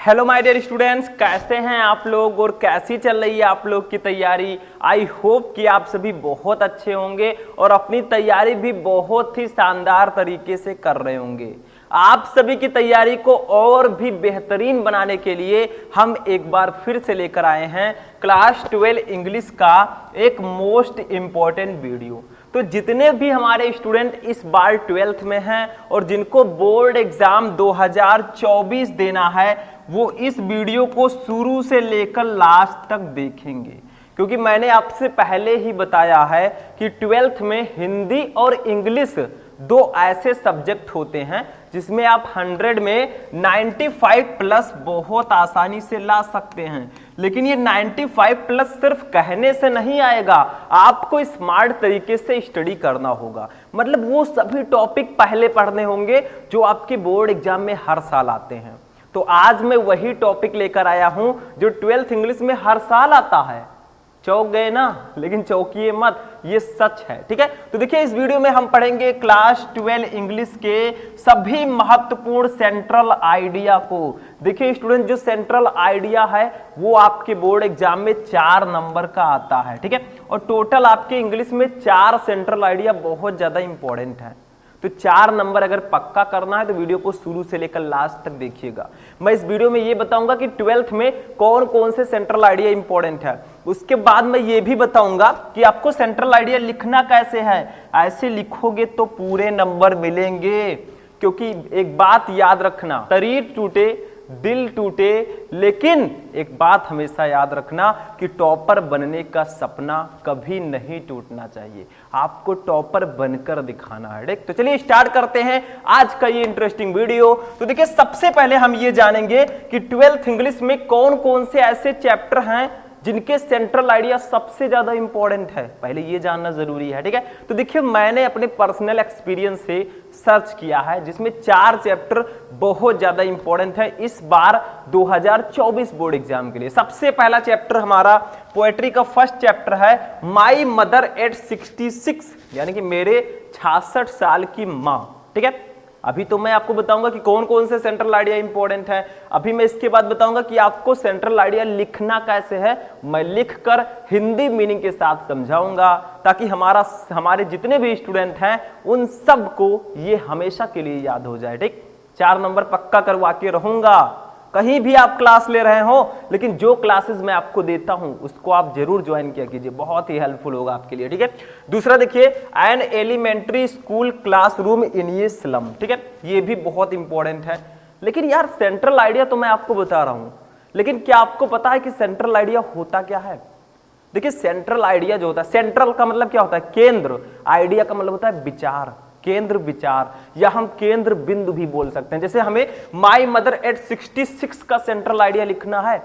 Hello my dear students, कैसे हैं आप लोग और कैसी चल रही है आप लोग की तैयारी। आई होप कि आप सभी बहुत अच्छे होंगे और अपनी तैयारी भी बहुत ही शानदार तरीके से कर रहे होंगे। आप सभी की तैयारी को और भी बेहतरीन बनाने के लिए हम एक बार फिर से लेकर आए हैं क्लास 12 इंग्लिश का एक मोस्ट इम्पॉर्टेंट वीडियो। तो जितने भी हमारे स्टूडेंट इस बार 12th में हैं और जिनको बोर्ड एग्जाम 2024 देना है वो इस वीडियो को शुरू से लेकर लास्ट तक देखेंगे, क्योंकि मैंने आपसे पहले ही बताया है कि 12th में हिंदी और इंग्लिश दो ऐसे सब्जेक्ट होते हैं जिसमें आप 100 में 95 प्लस बहुत आसानी से ला सकते हैं। लेकिन ये 95 प्लस सिर्फ कहने से नहीं आएगा, आपको स्मार्ट तरीके से स्टडी करना होगा। मतलब वो सभी टॉपिक पहले पढ़ने होंगे जो आपके बोर्ड एग्जाम में हर साल आते हैं। तो आज मैं वही टॉपिक लेकर आया हूं जो 12th इंग्लिश में हर साल आता है। चौंक गए ना? लेकिन चौंकिए मत, ये सच है। ठीक है, तो देखिए इस वीडियो में हम पढ़ेंगे क्लास 12 इंग्लिश के सभी महत्वपूर्ण सेंट्रल आइडिया को। देखिए स्टूडेंट, जो सेंट्रल आइडिया है वो आपके बोर्ड एग्जाम में 4 नंबर का आता है। ठीक है, और टोटल आपके इंग्लिश में 4 सेंट्रल आइडिया बहुत ज्यादा इंपॉर्टेंट है। तो 4 नंबर अगर पक्का करना है तो वीडियो को शुरू से लेकर लास्ट तक देखिएगा। मैं इस वीडियो में ये बताऊंगा कि 12th में कौन कौन से सेंट्रल आइडिया इंपॉर्टेंट है। उसके बाद मैं ये भी बताऊंगा कि आपको सेंट्रल आइडिया लिखना कैसे है। ऐसे लिखोगे तो पूरे नंबर मिलेंगे, क्योंकि एक बात याद रखना, शरीर टूटे दिल टूटे, लेकिन एक बात हमेशा याद रखना कि टॉपर बनने का सपना कभी नहीं टूटना चाहिए। आपको टॉपर बनकर दिखाना है। ठीक, तो चलिए स्टार्ट करते हैं आज का ये इंटरेस्टिंग वीडियो। तो देखिए सबसे पहले हम ये जानेंगे कि 12th इंग्लिश में कौन कौन से ऐसे चैप्टर हैं जिनके सेंट्रल आइडिया सबसे ज्यादा इंपॉर्टेंट है। पहले ये जानना जरूरी है। ठीक है, तो देखिए मैंने अपने पर्सनल एक्सपीरियंस से सर्च किया है जिसमें 4 चैप्टर बहुत ज्यादा इंपॉर्टेंट है इस बार 2024 बोर्ड एग्जाम के लिए। सबसे पहला चैप्टर हमारा पोएट्री का फर्स्ट चैप्टर है माई मदर एट 66, यानी कि मेरे 66 साल की माँ। ठीक है, अभी तो मैं आपको बताऊंगा कि कौन कौन से सेंट्रल आइडिया इंपॉर्टेंट है। अभी मैं इसके बाद बताऊंगा कि आपको सेंट्रल आइडिया लिखना कैसे है। मैं लिखकर हिंदी मीनिंग के साथ समझाऊंगा ताकि हमारे जितने भी स्टूडेंट हैं उन सबको ये हमेशा के लिए याद हो जाए। ठीक, 4 नंबर पक्का करवा के रहूंगा। कहीं भी आप क्लास ले रहे हो, लेकिन जो क्लासेस मैं आपको देता हूं उसको आप जरूर ज्वाइन किया कीजिए, बहुत ही हेल्पफुल होगा आपके लिए। ठीक है, दूसरा देखिए an elementary school classroom in ये स्लम। ठीक है, ये भी बहुत इंपॉर्टेंट है। लेकिन यार सेंट्रल आइडिया तो मैं आपको बता रहा हूं, लेकिन क्या आपको पता है कि सेंट्रल आइडिया होता क्या है? देखिए सेंट्रल आइडिया जो होता है, सेंट्रल का मतलब क्या होता है? केंद्र। आइडिया का मतलब होता है विचार, केंद्र विचार, या हम केंद्र बिंदु भी बोल सकते हैं। जैसे हमें माई मदर एट 66 का सेंट्रल आइडिया लिखना है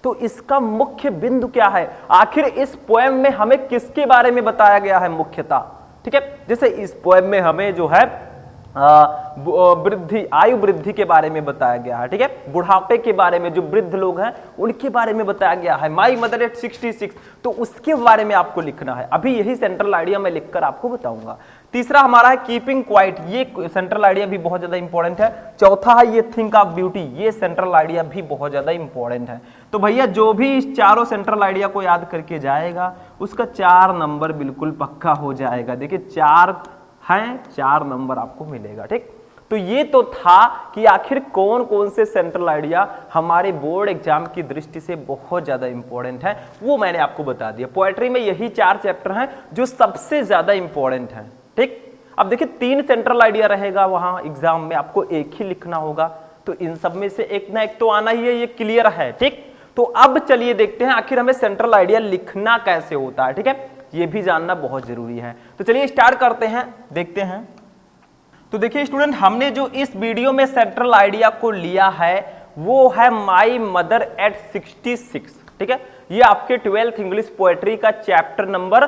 तो इसका मुख्य बिंदु क्या है? आखिर इस पोएम में हमें किसके बारे में बताया गया है मुख्यतः? ठीक है, जैसे इस पोएम में हमें जो है वृद्धि, आयु वृद्धि के बारे में बताया गया है। ठीक है, बुढ़ापे के बारे में, जो वृद्ध लोग हैं उनके बारे में बताया गया है। माई मदर एट 66, तो उसके बारे में आपको लिखना है। अभी यही सेंट्रल आइडिया मैं लिखकर आपको बताऊंगा। तीसरा हमारा है कीपिंग क्वाइट, ये सेंट्रल आइडिया भी बहुत ज्यादा इंपॉर्टेंट है। चौथा है ये थिंक ऑफ ब्यूटी, ये सेंट्रल आइडिया भी बहुत ज्यादा इंपॉर्टेंट है। तो भैया जो भी इस चारों सेंट्रल आइडिया को याद करके जाएगा उसका 4 नंबर बिल्कुल पक्का हो जाएगा। देखिए 4 हैं, 4 नंबर आपको मिलेगा। ठीक, तो ये तो था कि आखिर कौन कौन से सेंट्रल आइडिया हमारे बोर्ड एग्जाम की दृष्टि से बहुत ज्यादा इंपॉर्टेंट है, वो मैंने आपको बता दिया। पोएट्री में यही 4 चैप्टर हैं जो सबसे ज्यादा इंपॉर्टेंट हैं। ठीक, अब देखिए 3 सेंट्रल आइडिया रहेगा वहां एग्जाम में, आपको एक ही लिखना होगा। तो इन सब में से एक ना एक तो आना ही है, ये क्लियर है। ठीक, तो अब चलिए देखते हैं आखिर हमें सेंट्रल आइडिया लिखना कैसे होता है। ठीक है, ये भी जानना बहुत जरूरी है। तो चलिए स्टार्ट करते हैं, देखते हैं। तो देखिए स्टूडेंट, हमने जो इस वीडियो में सेंट्रल आइडिया को लिया है वो है माई मदर एट 66। ठीक है, ये आपके 12th इंग्लिश पोएट्री का चैप्टर नंबर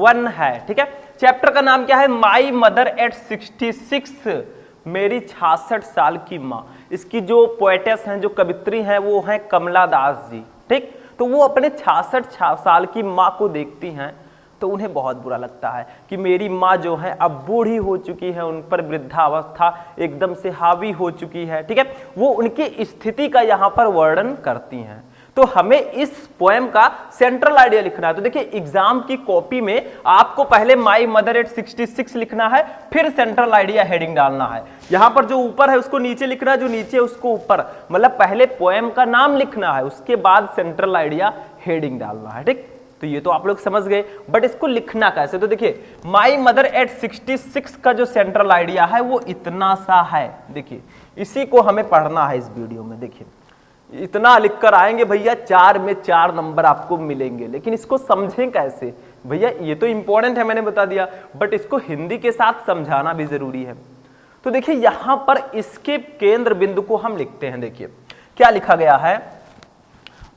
1 है। ठीक है, चैप्टर का नाम क्या है? माई मदर एट 66, मेरी 66 साल की माँ। इसकी जो पोएटेस हैं, जो कवित्री हैं, वो हैं कमला दास जी। ठीक, तो वो अपने 66 साल की माँ को देखती हैं तो उन्हें बहुत बुरा लगता है कि मेरी माँ जो है अब बूढ़ी हो चुकी है, उन पर वृद्धावस्था एकदम से हावी हो चुकी है, ठीक है। वो उनकी स्थिति का यहाँ पर वर्णन करती हैं। तो हमें इस पोएम का सेंट्रल आइडिया लिखना है। तो देखिए एग्जाम की कॉपी में आपको पहले माई मदर एट 66 लिखना है, फिर सेंट्रल आइडिया हेडिंग डालना है। यहां पर जो ऊपर है उसको नीचे लिखना है, जो नीचे उसको ऊपर, मतलब पहले पोएम का नाम लिखना है, उसके बाद सेंट्रल आइडिया हेडिंग डालना है, ठीक। तो ये तो आप लोग समझ गए, बट इसको लिखना कैसे? तो देखिए माई मदर एट 66 का जो सेंट्रल आइडिया है वो इतना सा है। देखिए इसी को हमें पढ़ना है इस वीडियो में। देखिए इतना लिखकर आएंगे भैया, 4 में 4 नंबर आपको मिलेंगे, लेकिन इसको समझें कैसे भैया? ये तो इंपॉर्टेंट है, मैंने बता दिया, बट इसको हिंदी के साथ समझाना भी जरूरी है। तो देखिए यहां पर इसके केंद्र बिंदु को हम लिखते हैं। देखिए क्या लिखा गया है,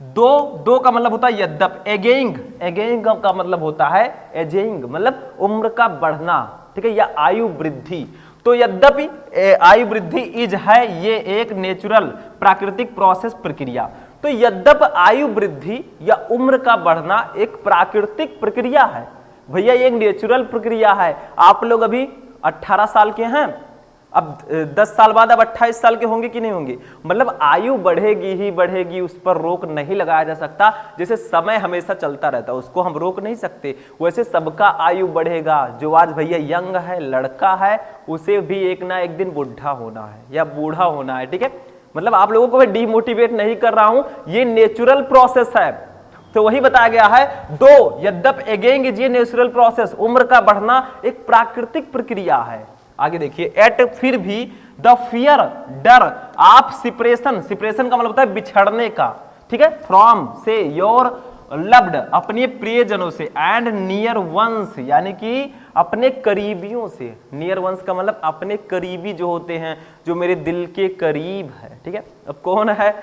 दो का मतलब होता है यद्यप, एगेइंग, एगेइंग का मतलब होता है एजेइंग, मतलब उम्र का बढ़ना, ठीक है, या आयु वृद्धि। तो यद्यपि आयु वृद्धि इज है, ये एक नेचुरल प्राकृतिक प्रोसेस प्रक्रिया। तो यद्यप आयु वृद्धि या उम्र का बढ़ना एक प्राकृतिक प्रक्रिया है भैया, ये एक नेचुरल प्रक्रिया है। आप लोग अभी 18 साल के हैं, अब 10 साल बाद अब 28 साल के होंगे कि नहीं होंगे? मतलब आयु बढ़ेगी ही बढ़ेगी, उस पर रोक नहीं लगाया जा सकता। जैसे समय हमेशा चलता रहता है, उसको हम रोक नहीं सकते, वैसे सबका आयु बढ़ेगा। जो आज भैया यंग है, लड़का है, उसे भी एक ना एक दिन बुढ़ा होना है या बूढ़ा होना है, ठीक है। मतलब आप लोगों को मैं डीमोटिवेट नहीं कर रहा हूं, ये नेचुरल प्रोसेस है। तो वही बताया गया है, दो यद्यप एगेइंग इज ये नेचुरल प्रोसेस, उम्र का बढ़ना एक प्राकृतिक प्रक्रिया है। आगे देखिए, एट फिर भी द फियर डर ऑफ सेपरेशन, सेपरेशन का मतलब होता है बिछड़ने का, ठीक है, फ्रॉम से योर लव्ड अपने प्रियजनों से, एंड नियर वंस यानी कि अपने करीबियों से। नियर वंस का मतलब अपने करीबी जो होते हैं, जो मेरे दिल के करीब है, ठीक है। अब कौन है?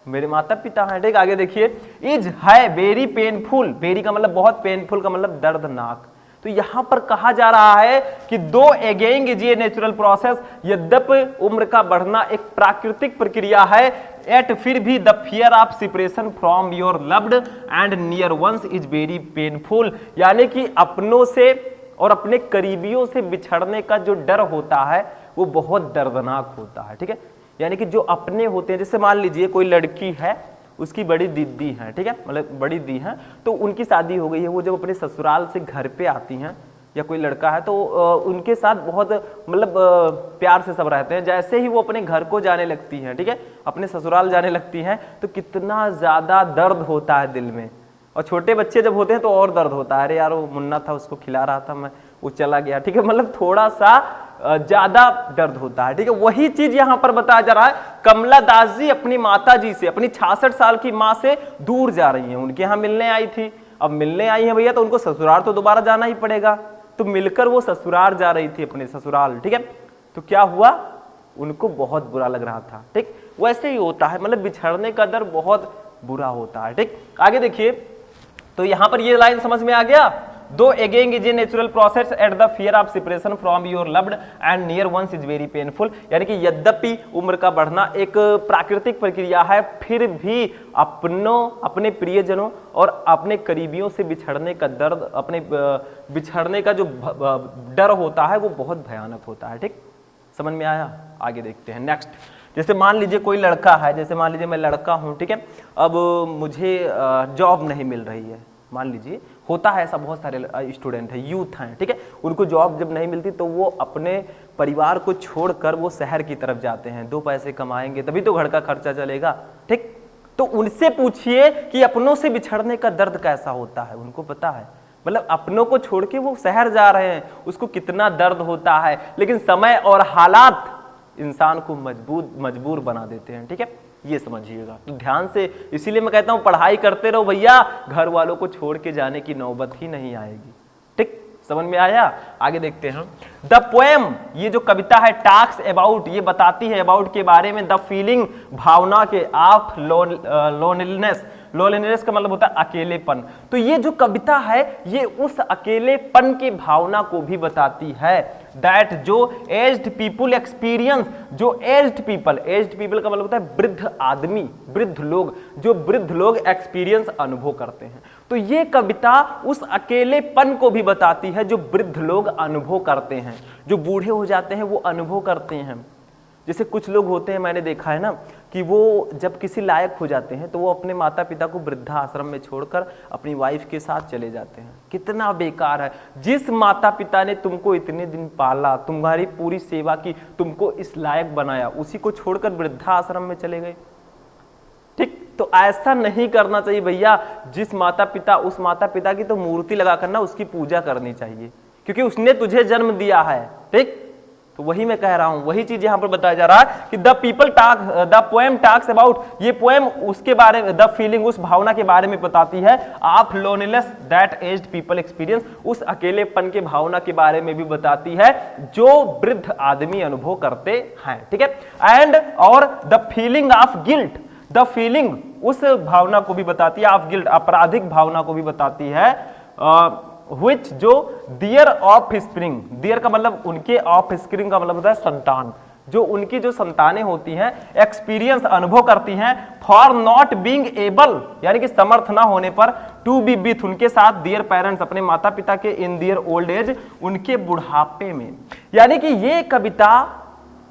मेरे माता पिता हैं, ठीक। आगे देखिए, इज है वेरी पेनफुल, वेरी का मतलब बहुत, पेनफुल का मतलब दर्दनाक। तो यहां पर कहा जा रहा है कि दो एगेइंग इज ए नेचुरल प्रोसेस, यद्यपि उम्र का बढ़ना एक प्राकृतिक प्रक्रिया है, एट फिर भी the fear of separation from your loved and near ones is very painful, यानी कि अपनों से और अपने करीबियों से बिछड़ने का जो डर होता है वो बहुत दर्दनाक होता है, ठीक है। यानी कि जो अपने होते हैं, जैसे मान लीजिए कोई लड़की है, उसकी बड़ी दीदी है, ठीक है, मतलब बड़ी दी है, तो उनकी शादी हो गई है, वो जब अपने ससुराल से घर पे आती हैं, या कोई लड़का है तो उनके साथ बहुत मतलब प्यार से सब रहते हैं। जैसे ही वो अपने घर को जाने लगती हैं, ठीक है, अपने ससुराल जाने लगती हैं, तो कितना ज्यादा दर्द होता है दिल में। और छोटे बच्चे जब होते हैं तो और दर्द होता है, अरे यार वो मुन्ना था, उसको खिला रहा था मैं, वो चला गया, ठीक है, मतलब थोड़ा सा ज्यादा दर्द होता है, ठीक है। वही चीज यहां पर बताया जा रहा है, कमला दास जी अपनी माता जी से, अपनी 66 साल की माँ से दूर जा रही हैं, उनके यहाँ मिलने आई थी, अब मिलने आई है भैया तो उनको ससुराल तो दोबारा जाना ही पड़ेगा, तो मिलकर वो ससुराल जा रही थी, अपने ससुराल, ठीक है। तो क्या हुआ, उनको बहुत बुरा लग रहा था, ठीक। वैसे ही होता है, मतलब बिछड़ने का दर्द बहुत बुरा होता है, ठीक। आगे देखिए, तो यहां पर ये लाइन समझ में आ गया, दो अगेन is a natural process yet the fear of separation from your loved and near ones is very painful, यानी कि यद्यपि उम्र का बढ़ना एक प्राकृतिक प्रक्रिया है, फिर भी अपने प्रियजनों और अपने करीबियों से बिछड़ने का दर्द, अपने बिछड़ने का जो डर होता है वो बहुत भयानक होता है, ठीक। समझ में आया? आगे देखते हैं नेक्स्ट। जैसे मान लीजिए कोई लड़का है, जैसे मान लीजिए मैं लड़का हूं, ठीक है, अब मुझे जॉब नहीं मिल रही है, मान लीजिए, होता है ऐसा, बहुत सारे स्टूडेंट हैं, यूथ हैं, ठीक है, उनको जॉब जब नहीं मिलती तो वो अपने परिवार को छोड़कर वो शहर की तरफ जाते हैं, 2 पैसे कमाएंगे तभी तो घर का खर्चा चलेगा, ठीक। तो उनसे पूछिए कि अपनों से बिछड़ने का दर्द कैसा होता है, उनको पता है, मतलब अपनों को छोड़ के वो शहर जा रहे हैं, उसको कितना दर्द होता है, लेकिन समय और हालात इंसान को मजबूर बना देते हैं, ठीक है, ये समझिएगा। तो ध्यान से, इसीलिए मैं कहता हूं पढ़ाई करते रहो भैया, घर वालों को छोड़ के जाने की नौबत ही नहीं आएगी, ठीक। समझ में आया? आगे देखते हैं। द पोएम, ये जो कविता है, टॉक्स अबाउट, ये बताती है अबाउट के बारे में, द फीलिंग, भावना के, ऑफ लोनलीनेस, लोनलीनेस का मतलब होता है अकेलेपन। तो ये जो कविता है ये उस अकेलेपन की भावना को भी बताती है, दैट जो एज्ड पीपुल एक्सपीरियंस, जो एज्ड पीपल का मतलब होता है वृद्ध आदमी, वृद्ध लोग, जो वृद्ध लोग एक्सपीरियंस अनुभव करते हैं। तो ये कविता उस अकेलेपन को भी बताती है जो वृद्ध लोग अनुभव करते हैं, जो बूढ़े हो जाते हैं वो अनुभव करते हैं। जैसे कुछ लोग होते हैं, मैंने देखा है ना, कि वो जब किसी लायक हो जाते हैं तो वो अपने माता पिता को वृद्धाश्रम में छोड़कर अपनी वाइफ के साथ चले जाते हैं। कितना बेकार है। जिस माता पिता ने तुमको इतने दिन पाला, तुम्हारी पूरी सेवा की, तुमको इस लायक बनाया, उसी को छोड़कर वृद्धाश्रम में चले गए। ठीक, तो ऐसा नहीं करना चाहिए भैया। जिस माता पिता, उस माता पिता की तो मूर्ति लगाकर ना उसकी पूजा करनी चाहिए, क्योंकि उसने तुझे जन्म दिया है। ठीक, तो वही मैं कह रहा हूं, वही चीज यहां पर बताया जा रहा है कि द पोएम टॉक्स अबाउट, ये पोएम उसके बारे में, द फीलिंग, उस भावना के बारे में बताती है, of loneliness that aged people experience, उस अकेलेपन के भावना के बारे में भी बताती है जो वृद्ध आदमी अनुभव करते हैं। ठीक है, एंड और the feeling of guilt, the feeling उस भावना को भी बताती है, ऑफ गिल्ट, आपराधिक भावना को भी बताती है, which जो देयर ऑफ स्प्रिंग, देयर का मतलब उनके, ऑफ स्प्रिंग का मतलब होता है संतान, जो उनकी जो संतानें होती हैं एक्सपीरियंस अनुभव करती हैं, फॉर नॉट बीइंग एबल, यानी कि समर्थ ना होने पर, टू बी विथ, उनके साथ, देयर पेरेंट्स, अपने माता पिता के, इन देयर ओल्ड एज, उनके बुढ़ापे में। यानी कि ये कविता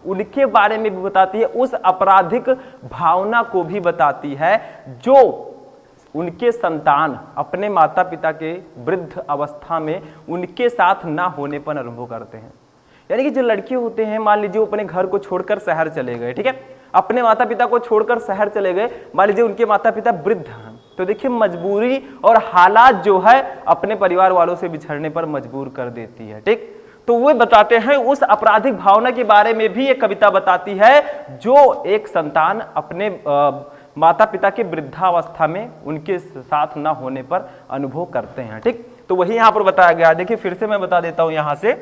उनके बारे में भी बताती है, उस आपराधिक भावना को भी बताती है जो उनके संतान अपने माता पिता के वृद्ध अवस्था में उनके साथ ना होने पर अनुभव करते हैं। यानी कि जो लड़के होते हैं, मान लीजिए वो अपने घर को छोड़कर शहर चले गए, ठीक है, अपने माता पिता को छोड़कर शहर चले गए, मान लीजिए उनके माता पिता वृद्ध हैं, तो देखिए मजबूरी और हालात जो है अपने परिवार वालों से बिछड़ने पर मजबूर कर देती है। ठीक, तो वो बताते हैं, उस आपराधिक भावना के बारे में भी ये कविता बताती है जो एक संतान अपने माता पिता के वृद्धावस्था में उनके साथ ना होने पर अनुभव करते हैं। ठीक, तो वही यहां पर बताया गया। देखिए फिर से मैं बता देता हूं यहां से,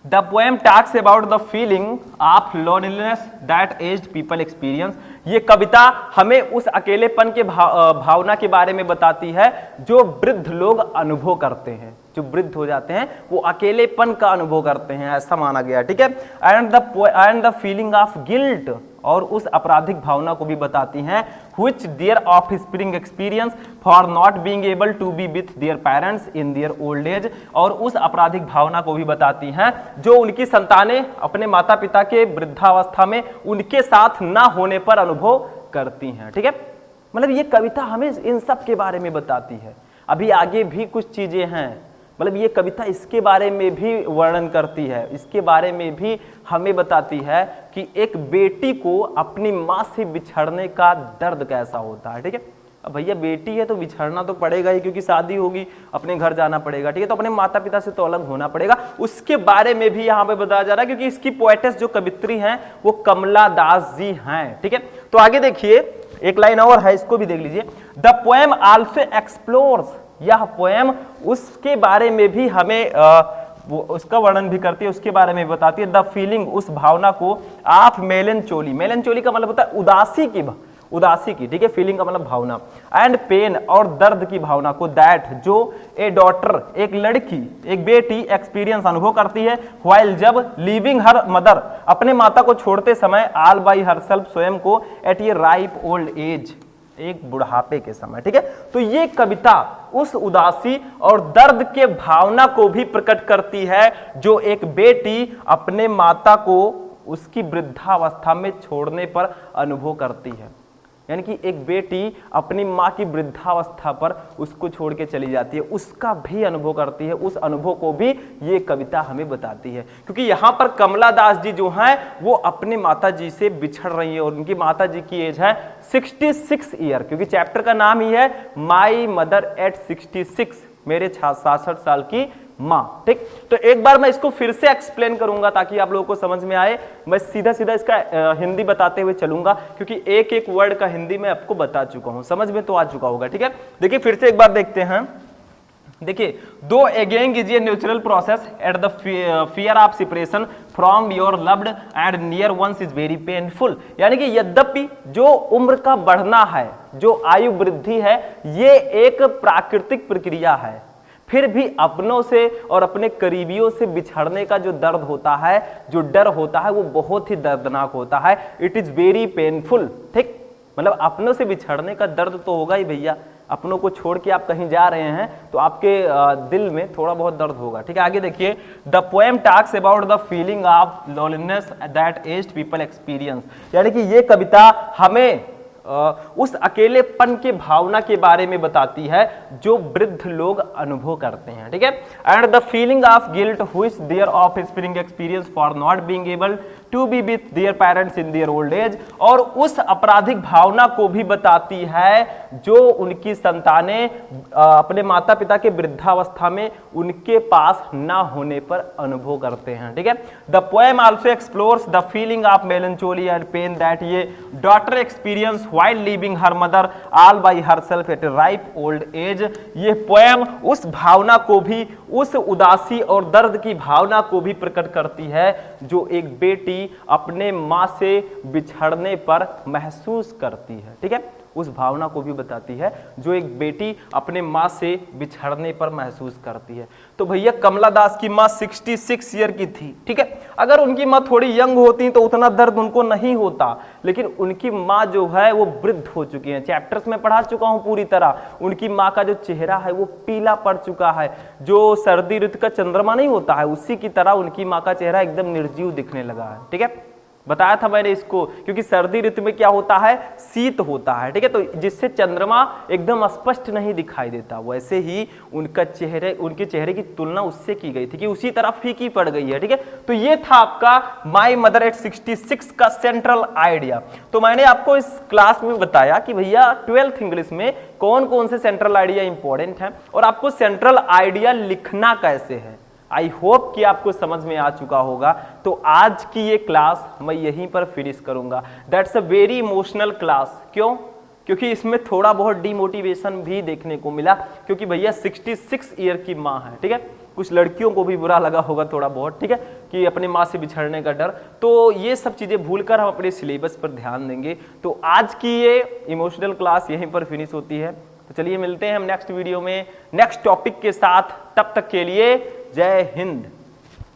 the poem talks about the feeling of loneliness that aged people experience, ये कविता हमें उस अकेलेपन के भावना के बारे में बताती है जो वृद्ध लोग अनुभव करते हैं, जो वृद्ध हो जाते हैं वो अकेलेपन का अनुभव करते हैं, ऐसा माना गया। ठीक है, and the feeling of guilt, और उस आपराधिक भावना को भी बताती हैं, which their offspring experience for not being able to be with their parents in their old age, और उस आपराधिक भावना को भी बताती हैं जो उनकी संतानें अपने माता पिता के वृद्धावस्था में उनके साथ ना होने पर अनुभव करती हैं। ठीक है, मतलब ये कविता हमें इन सब के बारे में बताती है। अभी आगे भी कुछ चीजें हैं, मतलब ये कविता इसके बारे में भी वर्णन करती है, इसके बारे में भी हमें बताती है कि एक बेटी को अपनी माँ से बिछड़ने का दर्द कैसा होता है। ठीक है, अब भैया बेटी है तो बिछड़ना तो पड़ेगा ही, क्योंकि शादी होगी, अपने घर जाना पड़ेगा। ठीक है, तो अपने माता पिता से तो अलग होना पड़ेगा, उसके बारे में भी यहाँ पे बताया जा रहा है, क्योंकि इसकी पोएटेस जो कवित्री हैं वो कमला दास जी हैं। ठीक है, तो आगे देखिए एक लाइन और है, इसको भी देख लीजिए, द पोएम आल्सो एक्सप्लोर्स, यह पोएम उसके बारे में भी हमें वो उसका वर्णन भी करती है, उसके बारे में बताती है, द फीलिंग, उस भावना को, ऑफ मेलनचोली, मेलनचोली का मतलब होता है उदासी की। ठीक है, फीलिंग का मतलब भावना, एंड पेन, और दर्द की भावना को, दैट, जो ए डॉटर, एक लड़की, एक बेटी एक्सपीरियंस अनुभव करती है, व्हाइल, जब, लीविंग हर मदर, अपने माता को छोड़ते समय, ऑल बाई हरसेल्फ, स्वयं को, एट ए राइप ओल्ड एज, एक बुढ़ापे के समय। ठीक है, तो ये कविता उस उदासी और दर्द के भावना को भी प्रकट करती है जो एक बेटी अपने माता को उसकी वृद्धावस्था में छोड़ने पर अनुभव करती है। यानी कि एक बेटी अपनी माँ की वृद्धावस्था पर उसको छोड़ के चली जाती है, उसका भी अनुभव करती है, उस अनुभव को भी ये कविता हमें बताती है। क्योंकि यहाँ पर कमला दास जी जो हैं वो अपने माता जी से बिछड़ रही है और उनकी माता जी की एज है 66 ईयर, क्योंकि चैप्टर का नाम ही है माई मदर एट 66, मेरे 66 साल की माँ। ठीक, तो एक बार मैं इसको फिर से एक्सप्लेन करूंगा ताकि आप लोगों को समझ में आए। मैं सीधा सीधा इसका हिंदी बताते हुए चलूंगा, क्योंकि एक एक वर्ड का हिंदी मैं आपको बता चुका हूं, समझ में तो आ चुका होगा। ठीक है, देखिए फिर से एक बार देखते हैं, देखिए, दो अगेन is a natural process yet the fear of separation from your loved and near ones is very painful. यानी कि यद्यपि जो उम्र का बढ़ना है, जो आयु वृद्धि है, ये एक प्राकृतिक प्रक्रिया है, फिर भी अपनों से और अपने करीबियों से बिछड़ने का जो दर्द होता है, जो डर होता है, वो बहुत ही दर्दनाक होता है। It is very painful. ठीक, मतलब अपनों से बिछड़ने का दर्द तो होगा ही भैया। अपनों को छोड़ के आप कहीं जा रहे हैं तो आपके दिल में थोड़ा बहुत दर्द होगा। ठीक है, आगे देखिए, the poem talks about the feeling of loneliness that aged people experience. यानी कि ये कविता हमें उस अकेलेपन के भावना के बारे में बताती है जो वृद्ध लोग अनुभव करते हैं। ठीक है, and the feeling of guilt which their offspring experience for not being able to be with their parents in their old age. और उस आपराधिक भावना को भी बताती है जो उनकी संतानें अपने माता पिता के वृद्धावस्था में उनके पास ना होने पर अनुभव करते हैं। ठीक है, the poem also explores the feeling of melancholy and pain that ये daughter experience while leaving her mother all by herself at a ripe old age। ये पोएम उस भावना को भी, उस उदासी और दर्द की भावना को भी प्रकट करती है जो एक बेटी अपने माँ से बिछड़ने पर महसूस करती है। ठीक है, उस भावना को भी बताती है जो एक बेटी अपने माँ से बिछड़ने पर महसूस करती है। तो भैया कमला दास की माँ 66 ईयर की थी। ठीक है, अगर उनकी माँ थोड़ी यंग होती तो उतना दर्द उनको नहीं होता, लेकिन उनकी माँ जो है वो वृद्ध हो चुकी है। चैप्टर्स में पढ़ा चुका हूं पूरी तरह। उनकी माँ का जो चेहरा है वो पीला पड़ चुका है, जो सर्दी ऋतु का चंद्रमा नहीं होता है उसी की तरह उनकी माँ का चेहरा एकदम निर्जीव दिखने लगा है। ठीक है, बताया था मैंने इसको, क्योंकि सर्दी ऋतु में क्या होता है, शीत होता है। ठीक है, तो जिससे चंद्रमा एकदम स्पष्ट नहीं दिखाई देता, वैसे ही उनके चेहरे की तुलना उससे की गई थी कि उसी तरह फीकी पड़ गई है। ठीक है, तो ये था आपका माई मदर एट 66 का सेंट्रल आइडिया। तो मैंने आपको इस क्लास में बताया कि भैया 12th इंग्लिश में कौन कौन से सेंट्रल आइडिया इंपॉर्टेंट हैं और आपको सेंट्रल आइडिया लिखना कैसे है। आई होप कि आपको समझ में आ चुका होगा। तो आज की ये क्लास मैं यहीं पर फिनिश करूंगा। That's a very emotional class. क्यों? क्योंकि इसमें थोड़ा बहुत डिमोटिवेशन भी देखने को मिला, क्योंकि भैया 66 ईयर की माँ है। ठीक है, कुछ लड़कियों को भी बुरा लगा होगा थोड़ा बहुत। ठीक है, कि अपने माँ से बिछड़ने का डर। तो ये सब चीजें भूलकर हम अपने सिलेबस पर ध्यान देंगे। तो आज की ये इमोशनल क्लास यहीं पर फिनिश होती है। तो चलिए मिलते हैं हम नेक्स्ट वीडियो में नेक्स्ट टॉपिक के साथ। तब तक के लिए जय हिंद।